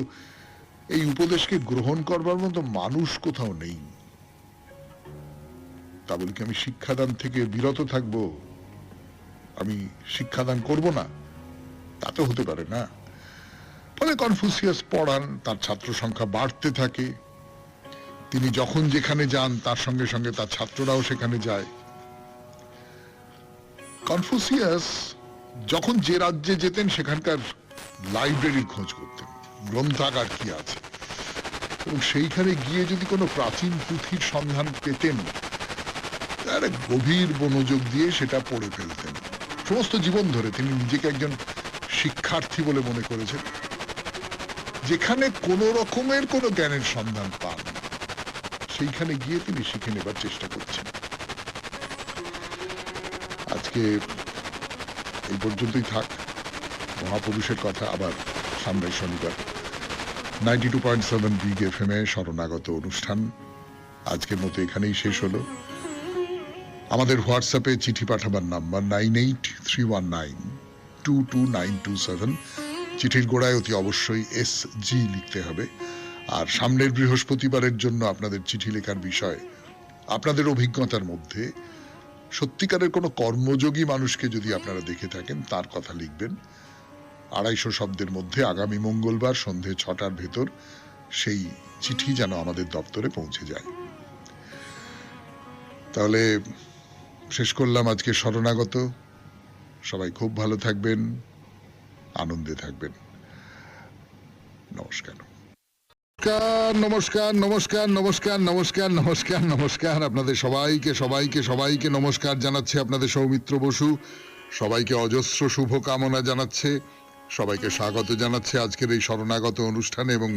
এই উপদেশকে গ্রহণ করবার মতো মানুষ কোথাও নেই। তা বলে কি আমি শিক্ষাদান থেকে বিরত থাকবো, আমি শিক্ষাদান করব না? তা তো হতে পারে না। ফলে কনফুসিয়াস পড়ান, তার ছাত্র সংখ্যা বাড়তে থাকে, তিনি যখন যেখানে যান তার সঙ্গে সঙ্গে তার ছাত্ররাও সেখানে যায়। কনফুসিয়াস যখন যে রাজ্যে যেতেন সেখানকার লাইব্রেরির খোঁজ করতেন, গ্রন্থাগার কি আছে, এবং সেইখানে গিয়ে যদি কোনো প্রাচীন পুঁথির সন্ধান পেতেন, তাহলে গভীর মনোযোগ দিয়ে সেটা পড়ে ফেলতেন। সমস্ত জীবন ধরে তিনি নিজেকে একজন শিক্ষার্থী বলে মনে করেছেন। যেখানে কোনো রকমের কোনো জ্ঞানের সন্ধান পান, সেইখানে গিয়ে তিনি শিখে নেবার চেষ্টা করছেন। আজকে এই পর্যন্তই থাক। মহাপুরুষের কথা আবার সামনের শনিবার 92.7 বিগ FM এ শরণাগত অনুষ্ঠান আজকের মতো এখানেই শেষ হলো। আমাদের হোয়াটসঅ্যাপে চিঠি পাঠাবার নাম্বার 9831922927। চিঠির গোড়ায় অতি অবশ্যই SG লিখতে হবে। আর সামনের বৃহস্পতিবারের জন্য আপনাদের চিঠি লেখার বিষয়, আপনাদের অভিজ্ঞতার মধ্যে সত্যিকারের কোনো কর্মযোগী মানুষকে যদি আপনারা দেখে থাকেন তার কথা লিখবেন। 250 শব্দের মধ্যে আগামী মঙ্গলবার সন্ধে 6টার ভেতর সেই চিঠি যেন আমাদের দপ্তরে পৌঁছে যায়। তাহলে শেষ করলাম আজকে শরণাগত। সবাই খুব ভালো থাকবেন, আনন্দে থাকবেন। নমস্কার। নমস্কার নমস্কার নমস্কার নমস্কার নমস্কার নমস্কার আপনাদের সবাইকে সবাইকে সবাইকে নমস্কার জানাচ্ছে আপনাদের সৌমিত্র বসু। সবাইকে অজস্র শুভকামনা জানাচ্ছে, সবাইকে স্বাগত জানাচ্ছে আজকের এই শরণাগত অনুষ্ঠানে, এবং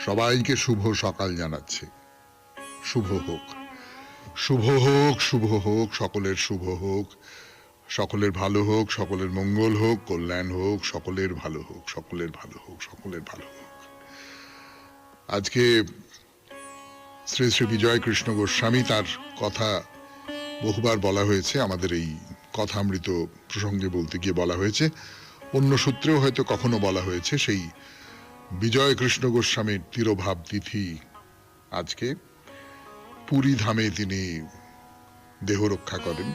সবাইকে শুভ সকাল জানাচ্ছে। শুভ হোক, শুভ হোক, শুভ হোক, সকলের শুভ হোক, সকলের ভালো হোক, সকলের মঙ্গল হোক, কল্যাণ হোক, সকলের ভালো হোক, সকলের ভালো হোক, সকলের ভালো হোক। আজকে শ্রী শ্রী বিজয় কৃষ্ণ গোস্বামী, তার কথা বহুবার বলা হয়েছে, আমাদের এই কথামৃত প্রসঙ্গে বলতে গিয়ে বলা হয়েছে, অন্য সূত্রেও হয়তো কখনো বলা হয়েছে। সেই বিজয় কৃষ্ণ গোস্বামীর তিরোভাব তিথি আজকে। পুরী ধামে তিনি দেহ রক্ষা করেন।